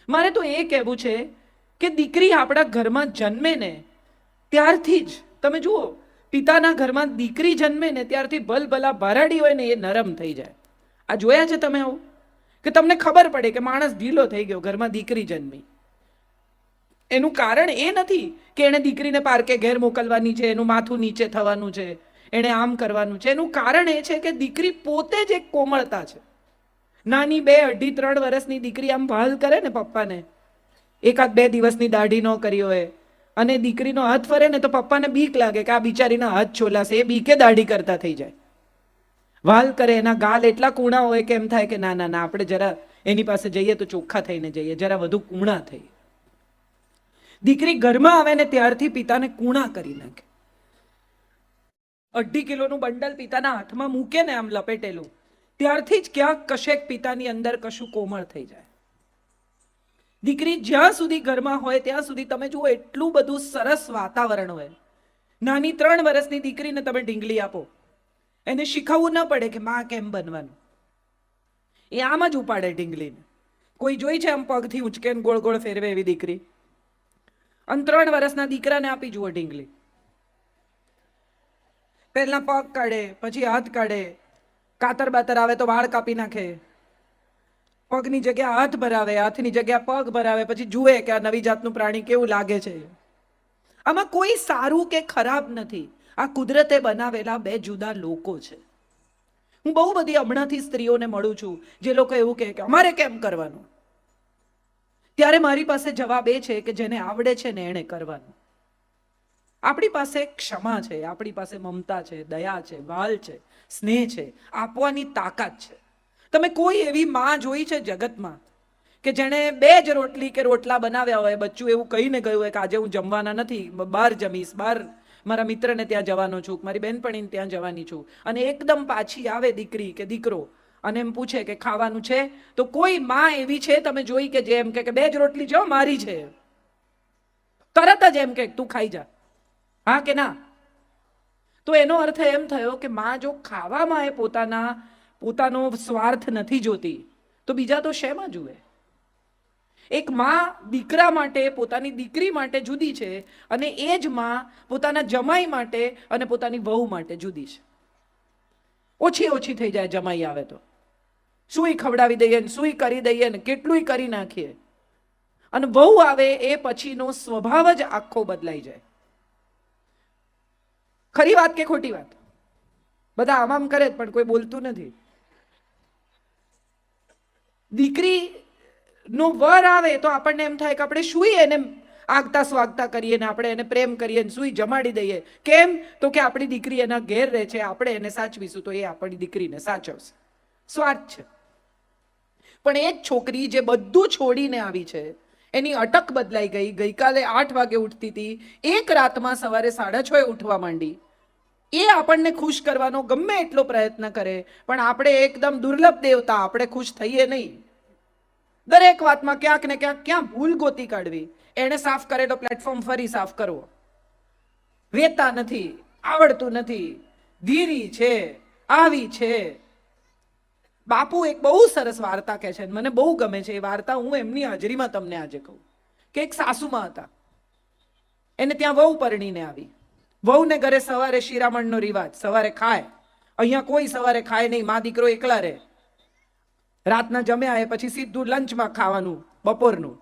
મારે તો એ કહેવું છે કે દીકરી આપણા ઘરમાં જન્મે ને ત્યારથી જ તમે જુઓ, પિતાના ઘરમાં દીકરી જન્મે ને ત્યારથી ભલભલા ભરાડી હોય ને એ નરમ થઈ જાય. આ જોયા છે તમે આવું? કે તમને ખબર પડે કે માણસ ઢીલો થઈ ગયો ઘરમાં દીકરી જન્મી. એનું કારણ એ નથી કે એણે દીકરીને પાર્કે ઘેર મોકલવાની છે, એનું માથું નીચે થવાનું છે, એણે આમ કરવાનું છે. એનું કારણ એ છે કે દીકરી પોતે જ એક કોમળતા છે. નાની 2, 2.5, 3 વર્ષની દીકરી આમ ભાલ કરે ને પપ્પાને, 1-2 દિવસની દાઢી ન કરી હોય અને દીકરીનો હાથ ફરે ને તો પપ્પાને બીક લાગે કે આ બિચારીના હાથ છોલાશે, એ બીકે દાઢી કરતા થઈ જાય. વાલ કરે, એના ગાલ એટલા કૂણા હોય કે એમ થાય કે ના ના ના, આપણે જરા એની પાસે જઈએ તો ચોખ્ખા થઈને જઈએ, જરા વધુ કૂણા થઈ. દીકરી ઘરમાં આવે ને ત્યારથી પિતાને કૂણા કરી નાખે. 2.5 કિલોનું બંડલ પિતાના હાથમાં મૂકે ને આમ લપેટેલું, ત્યારથી જ ક્યાંક કશેક પિતાની અંદર કશું કોમળ થઈ જાય. દીકરી જ્યાં સુધી ઘરમાં હોય ત્યાં સુધી તમે જુઓ એટલું બધું સરસ વાતાવરણ હોય. નાની 3 વર્ષની દીકરીને તમે ઢીંગલી આપો, એને શીખવવું ન પડે કે માં કેમ બનવાનું, એ આમ જ ઉપાડે ઢીંગલીને. કોઈ જોઈ છે આમ પગથી ઉંચકે ગોળ ગોળ ફેરવે એવી દીકરી? અને 3 વર્ષના દીકરાને આપી જુઓ ઢીંગલી, પહેલા પગ કાઢે, પછી હાથ કાઢે, કાતર બાતર આવે તો વાળ કાપી નાખે, પગની જગ્યા હાથ ભરાવે, હાથની જગ્યા પગ ભરાવે, પછી જુએ કે આ નવી જાતનું પ્રાણી કેવું લાગે છે. આમાં કોઈ સારું કે ખરાબ નથી, આ કુદરતે બનાવેલા 2 જુદા લોકો છે. હું બહુ બધી હમણાંથી સ્ત્રીઓને મળું છું જે લોકો એવું કહે કે અમારે કેમ કરવાનું, ત્યારે મારી પાસે જવાબ એ છે કે જેને આવડે છે ને એણે કરવાનું. આપણી પાસે ક્ષમા છે, આપણી પાસે મમતા છે, દયા છે, વાલ છે, સ્નેહ છે, આપવાની તાકાત છે. તમે કોઈ એવી માં જોઈ છે જગતમાં કે જેણે 2 જ રોટલી કે રોટલા બનાવ્યા હોય, બચ્ચું એવું કહીને ગયું હોય કે આજે હું જમવાના નથી, બહાર જમીશ, બહાર મારા મિત્રને ત્યાં જવાનો છું, મારી બહેનપણીને ત્યાં જવાની છું, અને એકદમ પાછી આવે દીકરી કે દીકરો અને એમ પૂછે કે ખાવાનું છે? તો કોઈ માં એવી છે તમે જોઈ કે જે એમ કે 2 જ રોટલી જો મારી છે, તરત જ એમ કે તું ખાઈ જા, હા કે ના? તો એનો અર્થ એમ થયો કે માં જો ખાવામાં એ પોતાનો સ્વાર્થ નથી જોતી તો બીજા તો શેમાં જુએ? એક માં દીકરા માટે, પોતાની દીકરી માટે જુદી છે, અને એ જ માં પોતાના જમાઈ માટે અને પોતાની વહુ માટે જુદી છે. ઓછી થઈ જાય જમાઈ આવે તો, સુઈ ખવડાવી દઈએ ને સુઈ કરી દઈએ ને કેટલું કરી નાખીએ, અને વહુ આવે એ પછીનો સ્વભાવ જ આખો બદલાઈ જાય. ખરી વાત કે ખોટી વાત? બધા આમ કરે પણ કોઈ બોલતું નથી. દીકરી નો વર આવે તો આપણને એમ થાય કે આપણે સુઈ એને આગતા સ્વાગતા કરીએ ને આપણે એને પ્રેમ કરીએ ને સુઈ જમાડી દઈએ. કેમ? તો કે આપણી દીકરી એના ઘેર રહે છે, આપણે એને સાચવીશું તો એ આપણી દીકરીને સાચવશે. સ્વાર્થ છે. પણ એ જ છોકરી જે બધું છોડીને આવી છે, એની અટક બદલાઈ ગઈ. ગઈકાલે 8 વાગે ઉઠતી હતી, એક રાતમાં સવારે 6:30 ઉઠવા માંડી. એ આપણને ખુશ કરવાનો ગમે એટલો પ્રયત્ન કરે, પણ આપણે એકદમ દુર્લભ દેવતા, આપણે ખુશ થઈએ નહીં. દરેક વાતમાં ક્યાંક ને ક્યાં ભૂલ ગોતી કાઢવી. એને સાફ કરેલો પ્લેટફોર્મ ફરી સાફ કરવો, વેતા નથી, આવડતું નથી, ધીરી છે, આવી છે. બાપુ એક બહુ સરસ વાર્તા કહે છે, મને બહુ ગમે છે એ વાર્તા. હું એમની હાજરીમાં તમને આજે કહું કે એક સાસુમાં હતા, એને ત્યાં વહુ પરણીને આવી. વહુને ઘરે સવારે શિરામણનો રિવાજ, સવારે ખાય. અહીંયા કોઈ સવારે ખાય નહીં, મા દીકરો એકલા રહે. રાતના જમ્યા એ પછી સીધું લંચમાં ખાવાનું, બપોરનું.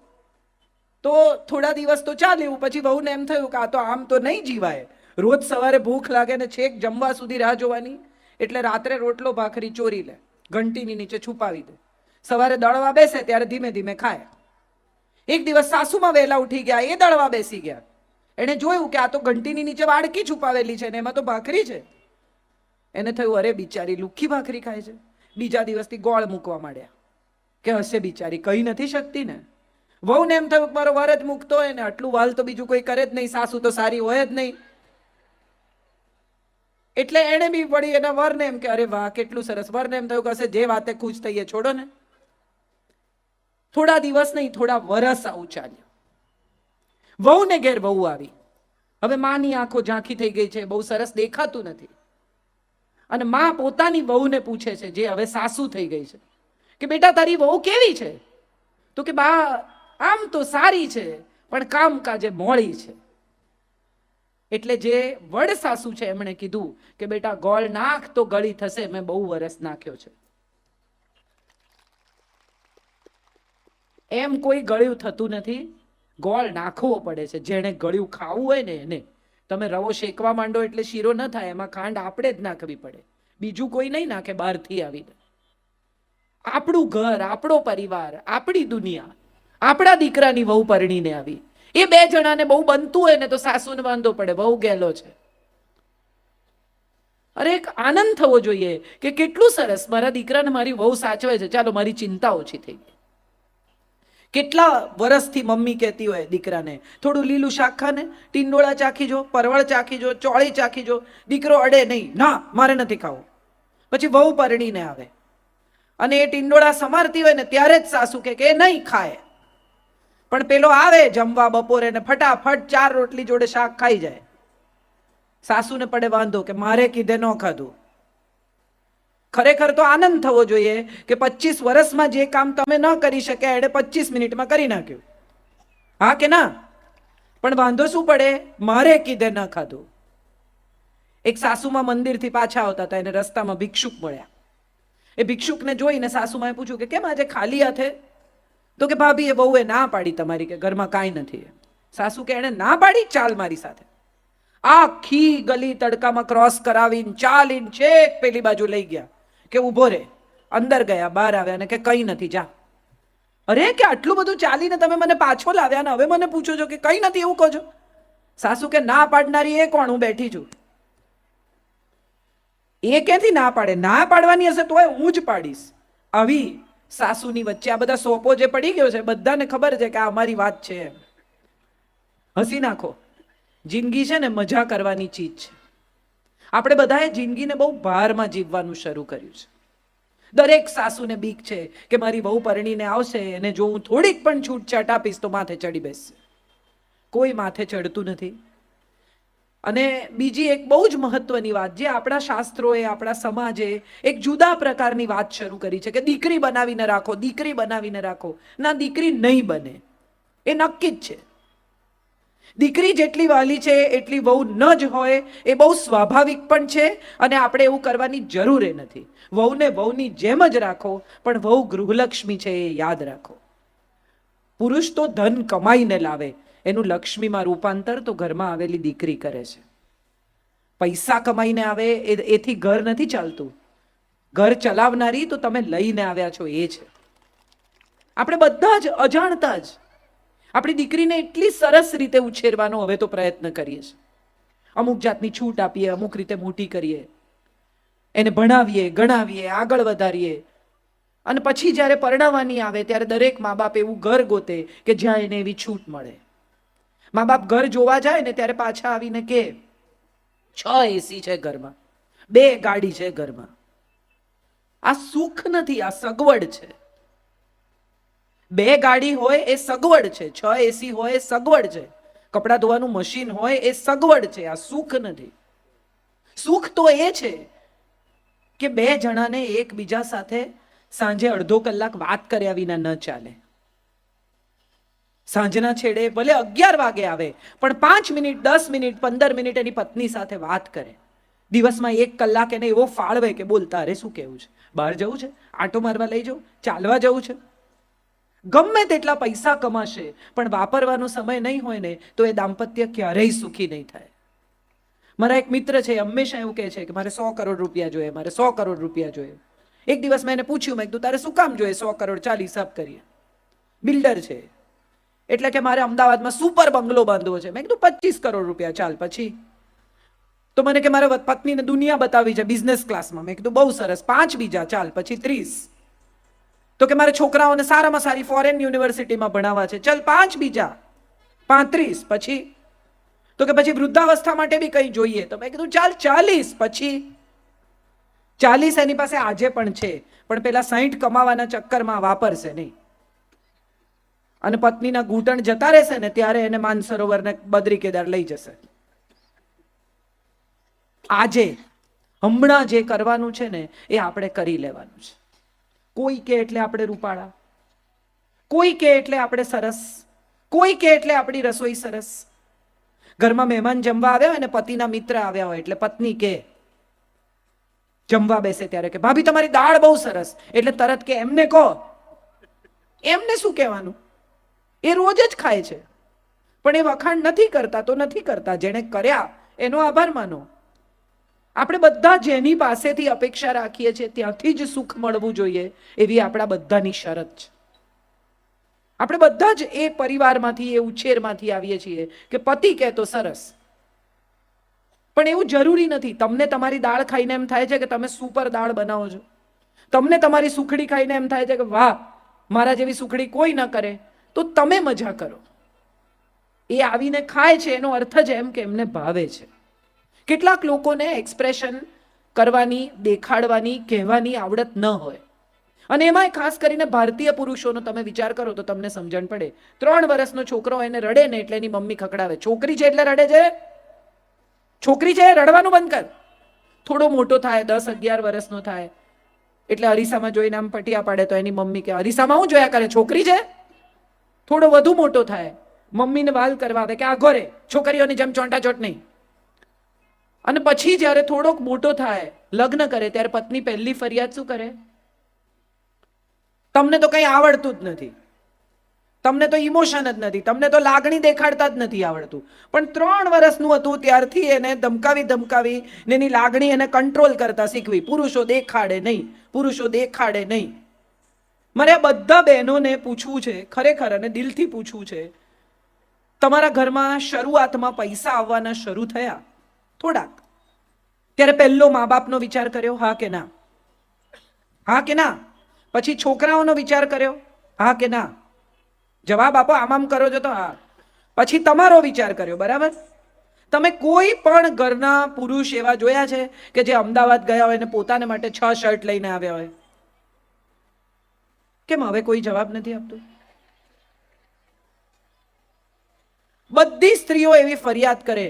તો થોડા દિવસ તો ચાલ્યું, પછી વહુને એમ થયું કે આ તો આમ તો નહીં જીવાય, રોજ સવારે ભૂખ લાગે ને છેક જમવા સુધી રાહ જોવાની. એટલે રાત્રે રોટલો ભાખરી ચોરી લે, ઘંટીની નીચે છુપાવી દે. સવારે દળવા બેસે ત્યારે ધીમે ધીમે ખાય. એક દિવસ સાસુમાં વહેલા ઉઠી ગયા, એ દળવા બેસી ગયા. એને જોયું કે આ તો ઘંટીની નીચે વાડકી છુપાવેલી છે ને એમાં તો ભાખરી છે. એને થયું અરે બિચારી લુખ્ખી ભાખરી ખાય છે. બીજા દિવસથી ગોળ મૂકવા માંડ્યા કે હશે બિચારી, કહી નથી શકતી ને. વહુને એમ થયું મારો વર જ મૂકતો હોય ને, આટલું વાલ તો બીજું કોઈ કરે જ નહીં, સાસુ તો સારી હોય જ નહીં. એટલે એને બી વળી એના વરને એમ કે અરે વાહ કેટલું સરસ. વરને એમ થયું કે હશે જે વાતે ખુશ થઈએ છોડો ને. થોડા દિવસ નહીં, થોડા વરસ આવું ચાલ્યું. વહુને ઘેર વહુ આવી. હવે માની આંખો ઝાંખી થઈ ગઈ છે, બહુ સરસ દેખાતું નથી. અને માં પોતાની વહુને પૂછે છે, જે હવે સાસુ થઈ ગઈ છે, કે બેટા તારી વહુ કેવી છે? તો કે બા આમ તો સારી છે પણ કામકાજે મોળી છે. એટલે જે વડ સાસુ છે એમણે કીધું કે બેટા ગોળ નાખ તો ગળી થશે. મેં બહુ વરસ નાખ્યો છે. એમ કોઈ ગળ્યું થતું નથી, ગોળ નાખવો પડે છે. જેને ગળ્યું ખાવું હોય ને એને. તમે રવો શેકવા માંડો એટલે શીરો ન થાય, એમાં ખાંડ આપણે જ નાખવી પડે, બીજું કોઈ નહીં નાખે બહારથી આવીને. આપણું ઘર, આપણો પરિવાર, આપણી દુનિયા, આપણા દીકરાની વહુ પરણીને આવી, એ બે જણાને બહુ બનતું હોય ને તો સાસુને વાંધો પડે, બહુ ગેલો છે. અરે એક આનંદ થવો જોઈએ કે કેટલું સરસ મારા દીકરાને મારી વહુ સાચવે છે, ચાલો મારી ચિંતા ઓછી થઈ ગઈ. કેટલા વર્ષથી મમ્મી કહેતી હોય દીકરાને થોડું લીલું શાક ખાને, ટીંડોળા ચાખી જો, પરવળ ચાખી જો, ચોળી ચાખી જો. દીકરો અડે નહીં, ના મારે નથી ખાવું. પછી વહુ પરણીને આવે અને એ ટીંડોળા સમારતી હોય ને ત્યારે જ સાસુ કે એ નહીં ખાય. પણ પેલો આવે જમવા બપોરે ને ફટાફટ 4 રોટલી જોડે શાક ખાઈ જાય. સાસુને પડે વાંધો કે મારે કીધે ન ખાધું. ખરેખર તો આનંદ થવો જોઈએ કે 25 વર્ષમાં જે કામ તમે ન કરી શક્યા એને 25 મિનિટમાં કરી નાખ્યું. હા કે ના? પણ વાંધો શું પડે? મારે કીધે ન ખાધું. એક સાસુમાં મંદિરથી પાછા આવતા હતા, એને રસ્તામાં ભિક્ષુક મળ્યા. એ ભિક્ષુકને જોઈને સાસુમાએ પૂછ્યું કે કેમ આજે ખાલી હાથે? તો કે ભાભી એ બહુએ ના પાડી તમારી, કે ઘરમાં કાંઈ નથી. સાસુ કે એને ના પાડી, ચાલ મારી સાથે. આખી ગલી તડકામાં ક્રોસ કરાવીને ચાલીને છેક પેલી બાજુ લઈ ગયા કે ઊભો રે. અંદર ગયા, બહાર આવ્યા ને કે કંઈ નથી, જા. અરે કે આટલું બધું ચાલીને તમે મને પાછો લાવ્યા ને હવે મને પૂછો છો કે કંઈ નથી એવું કહો છો? સાસુ કે ના પાડનારી એ કોણ? હું બેઠી છું. એ ક્યાંથી ના પાડે? ના પાડવાની હશે તોય હું જ પાડીશ. આવી સાસુની વચ્ચે આ બધા સોપો જે પડી ગયો છે, બધાને ખબર છે કે આ અમારી વાત છે. હસી નાખો. જિંદગી છે ને મજા કરવાની ચીજ છે. આપણે બધાએ જિંદગીને બહુ ભારમાં જીવવાનું શરૂ કર્યું છે. દરેક સાસુને બીક છે કે મારી વહુ પરણીને આવશે અને જો હું થોડીક પણ છૂટછાટ આપીશ તો માથે ચડી બેસશે. કોઈ માથે ચડતું નથી. અને બીજી એક બહુ જ મહત્વની વાત જે આપણા શાસ્ત્રોએ, આપણા સમાજે એક જુદા પ્રકારની વાત શરૂ કરી છે કે દીકરી બનાવીને રાખો, દીકરી બનાવીને રાખો. ના, દીકરી નહીં બને એ નક્કી જ છે. દીકરી જેટલી વાલી છે એટલી વહુ ન જ હોય એ બહુ સ્વાભાવિક પણ છે અને આપણે એવું કરવાની જરૂર નથી. વહુને વહુની જેમ જ રાખો, પણ વહુ ગૃહલક્ષ્મી છે એ યાદ રાખો. પુરુષ તો ધન કમાઈને લાવે, એનું લક્ષ્મીમાં રૂપાંતર તો ઘરમાં આવેલી દીકરી કરે છે. પૈસા કમાઈને આવે એથી ઘર નથી ચાલતું. ઘર ચલાવનારી તો તમે લઈને આવ્યા છો એ છે. આપણે બધા જ અજાણતા જ આપણી દીકરીને એટલી સરસ રીતે ઉછેરવાનો હવે તો પ્રયત્ન કરીએ છીએ. અમુક જાતની છૂટ આપીએ, અમુક રીતે મોટી કરીએ, એને ભણાવીએ, ગણાવીએ, આગળ વધારીએ. અને પછી જ્યારે પરણાવવાની આવે ત્યારે દરેક મા બાપ એવું ઘર ગોતે કે જ્યાં એને એવી છૂટ મળે. મા બાપ ઘર જોવા જાય ને ત્યારે પાછા આવીને કે 6 એસી છે ઘરમાં, 2 ગાડી છે ઘરમાં. આ સુખ નથી, આ સગવડ છે. 2 ગાડી હોય એ સગવડ છે, 6 એસી હોય એ સગવડ છે, કપડાં ધોવાનું મશીન હોય એ સગવડ છે, આ સુખ નથી. સુખ તો એ છે કે 2 જણાને એકબીજા સાથે સાંજે અડધો કલાક વાત કર્યા વિના ન ચાલે. સાંજના છેડે ભલે 11 વાગે આવે પણ 5 મિનિટ, 10 મિનિટ, 15 મિનિટ એની પત્ની સાથે વાત કરે. દિવસમાં 1 કલાક એને એવો ફાળવે કે બોલ તારે શું કહેવું છે? બહાર જવું છે? આંટો મારવા લઈ જાઉં? ચાલવા જવું છે? ગમે તેટલા પૈસા કમાશે પણ વાપરવાનો સમય નહીં હોય ને તો એ દાંપત્ય ક્યારેય સુખી નહીં થાય. મારા એક મિત્ર છે, હંમેશા એવું કહે છે કે મારે 100 કરોડ રૂપિયા જોઈએ, મારે 100 કરોડ રૂપિયા જોઈએ. એક દિવસ મેં એને પૂછ્યું, મેં કીધું તારે શું કામ જોઈએ 100 કરોડ? ચાલ હિસાબ કરીએ. બિલ્ડર છે એટલે કે મારે અમદાવાદમાં સુપર બંગલો બાંધવો છે. મેં કીધું 25 કરોડ રૂપિયા. ચાલ પછી? તો મને કે મારે પત્નીને દુનિયા બતાવી છે બિઝનેસ ક્લાસમાં. મેં કીધું બહુ સરસ, 5 બીજા. ચાલ પછી 30. તો કે મારે છોકરાઓને સારામાં સારી ફોરેન યુનિવર્સિટીમાં ભણાવવા છે. ચલ 5 બીજા. 35 પછી? તો કે પછી વૃદ્ધાવસ્થા માટે બી કંઈ જોઈએ. તો મેં કીધું ચાલ 40 પછી? 40 એની પાસે આજે પણ છે પણ પેલા 60 કમાવાના ચક્કરમાં વાપરશે નહીં. અને પત્નીના ઘૂંટણ જતા રહેશે ને ત્યારે એને માનસરોવર ને બદ્રી કેદાર લઈ જશે. આજે હમણાં જે કરવાનું છે ને એ આપણે કરી લેવાનું છે. કોઈ કે એટલે આપણે રૂપાળા, કોઈ કે એટલે આપણે સરસ, કોઈ કે એટલે આપણી રસોઈ સરસ. ઘરમાં મહેમાન જમવા આવ્યા હોય ને પતિના મિત્ર આવ્યા હોય એટલે પત્ની કે જમવા બેસે ત્યારે કે ભાભી તમારી દાળ બહુ સરસ, એટલે તરત કે એમને કહો. એમને શું કહેવાનું? એ રોજ જ ખાય છે, પણ એ વખાણ નથી કરતા તો નથી કરતા. જેણે કર્યા એનો આભાર માનો. આપણે બધા જેની પાસેથી અપેક્ષા રાખીએ છીએ ત્યાંથી જ સુખ મળવું જોઈએ એવી આપણા બધાની શરત છે. આપણે બધા જ એ પરિવારમાંથી, એ ઉછેરમાંથી આવીએ છીએ કે પતિ કહે તો સરસ. પણ એવું જરૂરી નથી. તમને તમારી દાળ ખાઈને એમ થાય છે કે તમે સુપર દાળ બનાવો છો. તમને તમારી સુખડી ખાઈને એમ થાય છે કે વાહ, મારા જેવી સુખડી કોઈ ન કરે, તો તમે મજા કરો. એ આવીને ખાય છે એનો અર્થ જ એમ કે એમને ભાવે છે. કેટલાક લોકોને એક્સપ્રેશન કરવાની, દેખાડવાની, કહેવાની આવડત ન હોય. અને એમાંય ખાસ કરીને ભારતીય પુરુષોનો તમે વિચાર કરો તો તમને સમજણ પડે. 3 વર્ષનો છોકરો એને રડે ને એટલે એની મમ્મી ખકડાવે. છોકરી છે એટલે રડે છે, છોકરી છે રડવાનું બંધ કર. થોડો મોટો થાય, 10-11 વર્ષનો થાય એટલે અરીસામાં જોઈને આમ પટિયા પાડે તો એની મમ્મી કે અરીસામાં હું જોયા કરે, છોકરી છે. થોડો વધુ મોટો થાય, મમ્મીને વાલ કરવા આવે કે આ ઘરે છોકરીઓની જેમ ચોંટાચોટ નહીં. અને પછી જ્યારે થોડોક મોટો થાય, લગ્ન કરે, ત્યારે પત્ની પહેલી ફરિયાદ શું કરે? તમને તો કંઈ આવડતું જ નથી, તમને તો ઇમોશન જ નથી, તમને તો લાગણી દેખાડતા જ નથી આવડતું. પણ 3 વર્ષનું હતું ત્યારથી એને ધમકાવી ધમકાવી ને એની લાગણી એને કંટ્રોલ કરતા શીખવી. પુરુષો દેખાડે નહીં, પુરુષો દેખાડે નહીં. મારે આ બધા બહેનોને પૂછવું છે, ખરેખર અને દિલથી પૂછવું છે, તમારા ઘરમાં શરૂઆતમાં પૈસા આવવાના શરૂ થયા થોડાક, ત્યારે પહેલો મા બાપનો વિચાર કર્યો? હા કે ના? હા કે ના? પછી છોકરાઓનો વિચાર કર્યો? હા કે ના? જવાબ આપો. આમ કરો છો તો હા. પછી તમારો વિચાર કર્યો, બરાબર? તમે કોઈ પણ ઘરના પુરુષ એવા જોયા છે કે જે અમદાવાદ ગયા હોય ને પોતાને માટે 6 શર્ટ લઈને આવ્યા હોય? કેમ હવે કોઈ જવાબ નથી આપતું? બધી સ્ત્રીઓ એવી ફરિયાદ કરે,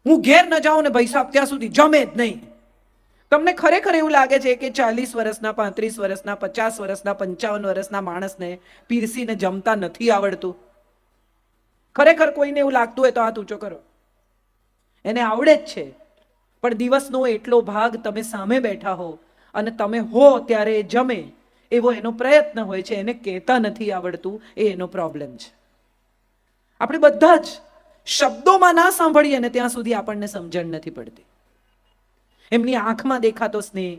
હું ઘેર ન જાઉં ને ભાઈ સાહેબ ત્યાં સુધી જમે જ નહીં. તમને ખરેખર એવું લાગે છે કે 40 વર્ષના, 35 વર્ષના, 50 વર્ષના, 55 વર્ષના માણસને પીરસીને જમતા નથી આવડતું? ખરેખર કોઈને એવું લાગતું હોય તો હાથ ઊંચો કરો. એને આવડે જ છે, પણ દિવસનો એટલો ભાગ તમે સામે બેઠા હો અને તમે હો ત્યારે જમે એવો એનો પ્રયત્ન હોય છે. એને કહેતા નથી આવડતું, એ એનો પ્રોબ્લેમ છે. આપણે બધા જ શબ્દોમાં ના સાંભળીએ ને ત્યાં સુધી આપણને સમજણ નથી પડતી. એમની આંખમાં દેખાતો સ્નેહ,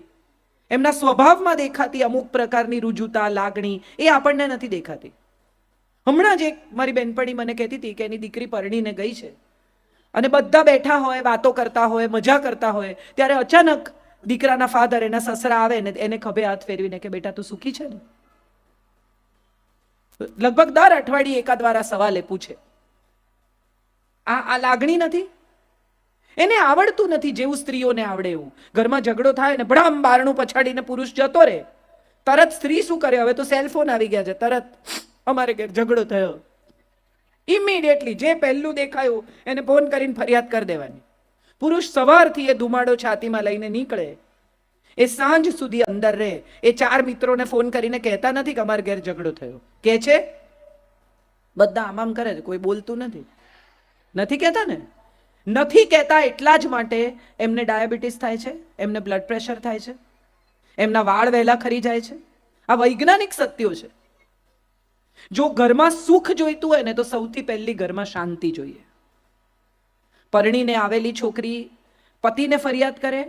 એમના સ્વભાવમાં દેખાતી અમુક પ્રકારની રુજુતા, લાગણી, એ આપણને નથી દેખાતી. હમણાં જ એક મારી બેનપણી મને કહેતી હતી કે એની દીકરી પરણીને ગઈ છે અને બધા બેઠા હોય, વાતો કરતા હોય, મજા કરતા હોય, ત્યારે અચાનક દીકરાના ફાધર, એના સસરા આવે ને એને ખભે હાથ ફેરવીને કે બેટા તું સુખી છે ને? લગભગ દર અઠવાડિયે એકાદ વાર આ સવાલ એ પૂછે. આ લાગણી નથી? એને આવડતું નથી જેવું સ્ત્રીઓને આવડે એવું. ઘરમાં ઝઘડો થાય ને ભડામ બારણું પછાડીને પુરુષ જતો રહે, તરત સ્ત્રી શું કરે? હવે તો સેલફોન આવી ગયા છે, તરત અમારે ઘેર ઝઘડો થયો, ઇમિડિયેટલી જે પહેલું દેખાયું એને ફોન કરીને ફરિયાદ કરી દેવાની. પુરુષ સવારથી એ ધુમાડો છાતીમાં લઈને નીકળે, એ સાંજ સુધી અંદર રહે. એ 4 મિત્રોને ફોન કરીને કહેતા નથી કે અમારે ઘેર ઝઘડો થયો. કે છે? બધા આમ કરે છે, કોઈ બોલતું નથી. નથી કહેતા ને? નથી કહેતા એટલા જ માટે એમને ડાયાબિટીસ થાય છે, એમને બ્લડ પ્રેશર થાય છે, એમના વાળ વહેલા ખરી જાય છે. આ વૈજ્ઞાનિક સત્યો છે. જો ઘરમાં સુખ જોઈતું હોય ને તો સૌથી પહેલી ઘરમાં શાંતિ જોઈએ. પરણીને આવેલી છોકરી પતિને ફરિયાદ કરે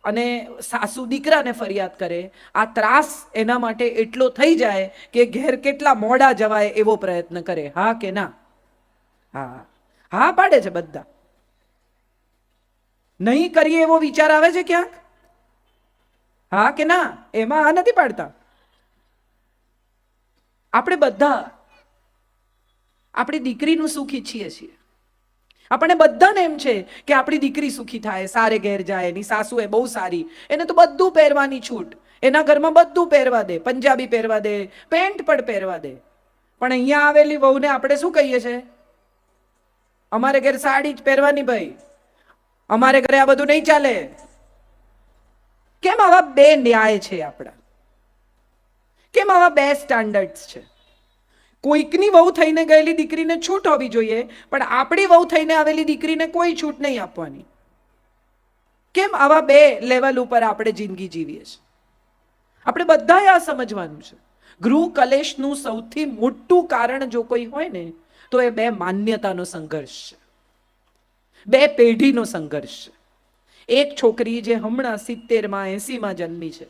અને સાસુ દીકરાને ફરિયાદ કરે. આ ત્રાસ એના માટે એટલો થઈ જાય કે ઘેર કેટલા મોડા જવાય એવો પ્રયત્ન કરે. હા કે ના? હા, હા પાડે છે બધા. નહીં કરીએ એવો વિચાર આવે છે ક્યાંક? હા કે ના? એમાં હા નથી પાડતા. આપણે બધા આપણી દીકરીનું સુખ ઈચ્છીએ છીએ. આપણને બધાને એમ છે કે આપણી દીકરી સુખી થાય, સારે ઘેર જાય, એની સાસુ એ બહુ સારી, એને તો બધું પહેરવાની છૂટ, એના ઘરમાં બધું પહેરવા દે, પંજાબી પહેરવા દે, પેન્ટ પણ પહેરવા દે. પણ અહીંયા આવેલી વહુને આપણે શું કહીએ છીએ? અમારે ઘેર સાડી જ પહેરવાની ભાઈ, અમારે ઘરે આ બધું નહીં ચાલે. કેમ આવા બે ન્યાય છે આપણા? કેમ આવા બે સ્ટાન્ડર્ડ્સ છે? કોઈકની વહુ થઈને ગયેલી દીકરીને છૂટ હોવી જોઈએ, પણ આપણી વહુ થઈને આવેલી દીકરીને કોઈ છૂટ નહીં આપવાની. કેમ આવા બે લેવલ ઉપર આપણે જિંદગી જીવીએ છીએ? આપણે બધાએ આ સમજવાનું છે. ગૃહ કલેશનું સૌથી મોટું કારણ જો કોઈ હોય ને તો એ બે માન્યતાનો સંઘર્ષ છે, બે પેઢીનો સંઘર્ષ છે. એક છોકરી જે હમણાં 70માં 80માં જન્મી છે,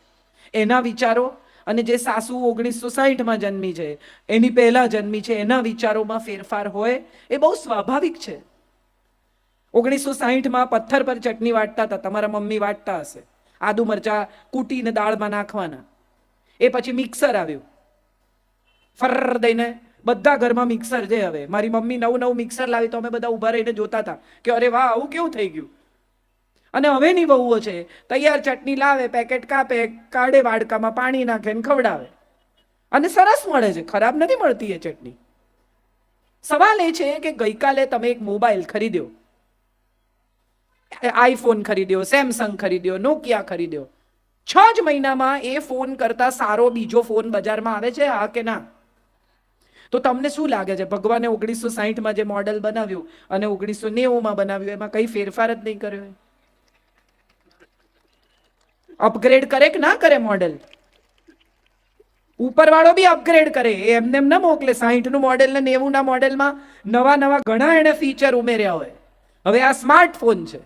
એના વિચારો અને જે સાસુ 1960માં જન્મી છે, એની પહેલા જન્મી છે, એના વિચારોમાં ફેરફાર હોય એ બહુ સ્વાભાવિક છે. 1960માં પથ્થર પર ચટણી વાટતા હતા, તમારા મમ્મી વાટતા હશે, આદુ મરચા કૂટીને દાળમાં નાખવાના. એ પછી મિક્સર આવ્યું, ફર દઈને બધા ઘરમાં મિક્સર છે. હવે મારી મમ્મી નવું મિક્સર લાવી તો અમે બધા ઊભા રહીને જોતા હતા કે અરે વાહ, આવું કેવું થઈ ગયું. અને હવેની વહુઓ છે, તૈયાર ચટણી લાવે, પેકેટ કાપે, કાઢે, વાડકામાં પાણી નાખે ને ખવડાવે, અને સરસ મળે છે, ખરાબ નથી મળતી એ ચટણી. સવાલ એ છે કે ગઈકાલે તમે એક મોબાઈલ ખરીદ્યો, આઈફોન ખરીદ્યો, સેમસંગ ખરીદ્યો, નોકિયા ખરીદ્યો, 6 જ મહિનામાં એ ફોન કરતા સારો બીજો ફોન બજારમાં આવે છે, હા કે ના? તો તમને શું લાગે છે, ભગવાને 1960માં જે મોડેલ બનાવ્યું અને 1990માં બનાવ્યું એમાં કઈ ફેરફાર જ નહીં કર્યો? અપગ્રેડ કરે કે ના કરે મોડેલ? ઉપરવાળો બી અપગ્રેડ કરે, એમને એમ ના મોકલે. 60નું મોડેલ ને 90ના મોડેલમાં નવા ઘણા એને ફીચર ઉમેર્યા હોય. હવે આ સ્માર્ટફોન છે,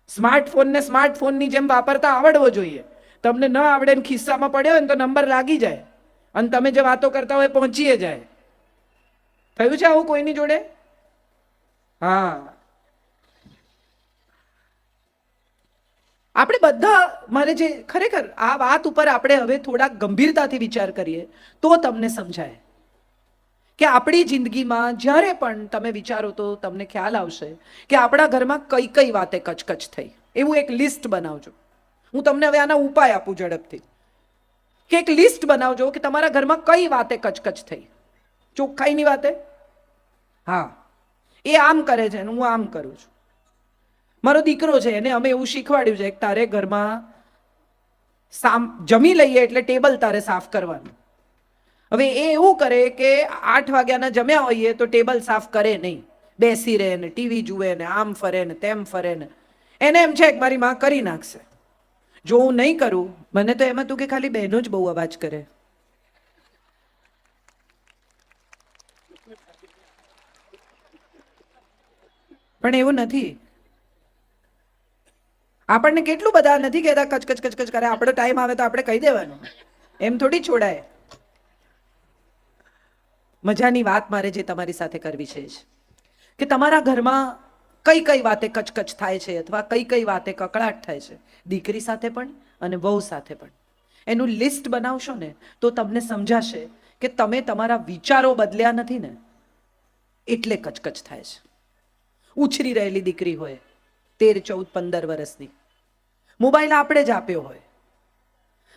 સ્માર્ટફોનને સ્માર્ટફોનની જેમ વાપરતા આવડવો જોઈએ. તમને ન આવડે ને ખિસ્સામાં પડ્યો હોય ને તો નંબર લાગી જાય અને તમે જે વાતો કરતા હોય પહોંચીએ જાય. થયું છે આવું કોઈની જોડે? હા, આપણે બધા, મારે જે ખરેખર આ વાત ઉપર આપણે હવે થોડા ગંભીરતાથી વિચાર કરીએ તો તમને સમજાય કે આપણી જિંદગીમાં જ્યારે પણ તમે વિચારો તો તમને ખ્યાલ આવશે કે આપણા ઘરમાં કઈ કઈ વાતે કચકચ થઈ. એવું એક લિસ્ટ બનાવજો. હું તમને હવે આના ઉપાય આપું ઝડપથી, કે એક લિસ્ટ બનાવજો કે તમારા ઘરમાં કઈ વાતે કચકચ થઈ. ચોખ્ખાઈની વાતે, હા, એ આમ કરે છે હું આમ કરું છું. મારો દીકરો છે, એને અમે એવું શીખવાડ્યું છે કે તારે ઘરમાં જમી લઈએ એટલે ટેબલ તારે સાફ કરવાનું. હવે એ એવું કરે કે 8 વાગ્યાના જમ્યા હોઈએ તો ટેબલ સાફ કરે નહીં, બેસી રહે ને ટીવી જુએ ને આમ ફરે ને તેમ ફરે ને. એને એમ છે કે મારી માં કરી નાખશે. જો હું નહીં કરું, મને તો એમ હતું કે ખાલી બહેનો જ બહુ અવાજ કરે, પણ એવું નથી. આપણને કેટલું બધા નથી કહેતા કચકચ કચકચ કરે, આપણો ટાઈમ આવે તો આપણે કહી દેવાનું, એમ થોડી છોડાય. મજાની વાત મારે જે તમારી સાથે કરવી છે કે તમારા ઘરમાં કઈ કઈ વાતે કચકચ થાય છે અથવા કઈ કઈ વાતે કકળાટ થાય છે, દીકરી સાથે પણ અને વહુ સાથે પણ. એનું લિસ્ટ બનાવશો ને તો તમને સમજાશે કે તમે તમારા વિચારો બદલ્યા નથી ને એટલે કચકચ થાય છે. ઉછરી રહેલી દીકરી હોય 13, 14, 15 વર્ષની, મોબાઈલ આપણે જ આપ્યો હોય,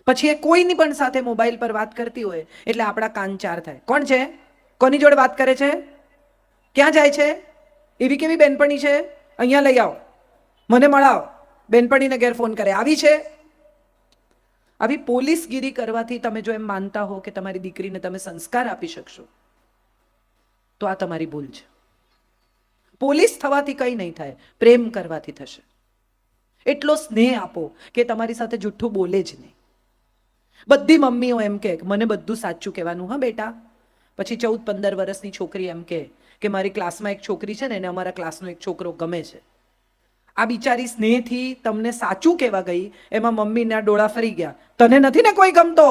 પછી એ કોઈની પણ સાથે મોબાઈલ પર વાત કરતી હોય એટલે આપણા કાન ચાર થાય. કોણ છે, કોની જોડે વાત કરે છે, ક્યાં જાય છે, એવી કેવી બેનપણી છે, અહીંયા લઈ આવો, મને મળાવો. બેનપણીને ઘેર ફોન કરે, આવી છે. આવી પોલીસગીરી કરવાથી તમે જો એમ માનતા હો કે તમારી દીકરીને તમે સંસ્કાર આપી શકશો તો આ તમારી ભૂલ છે. પોલીસ થવાથી કંઈ નહીં થાય, પ્રેમ કરવાથી થશે. એટલો સ્નેહ આપો કે તમારી સાથે જુઠ્ઠું બોલે જ નહીં. બધી મમ્મીઓ એમ કે મને બધું સાચું કહેવાનું, હા બેટા. પછી 14-15 વર્ષની છોકરી એમ કે મારી ક્લાસમાં એક છોકરી છે ને એને અમારા ક્લાસનો એક છોકરો ગમે છે. આ બિચારી સ્નેહથી તમને સાચું કહેવા ગઈ, એમાં મમ્મીના ડોળા ફરી ગયા, તને નથી ને કોઈ ગમતો.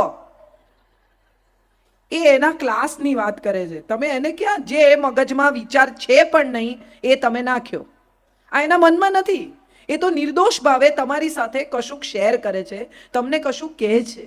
એ એના ક્લાસની વાત કરે છે, તમે એને ક્યાં, જે મગજમાં વિચાર છે પણ નહીં એ તમે નાખ્યો. આ એના મનમાં નથી, એ તો નિર્દોષ ભાવે તમારી સાથે કશુંક શેર કરે છે, તમને કશું કહે છે.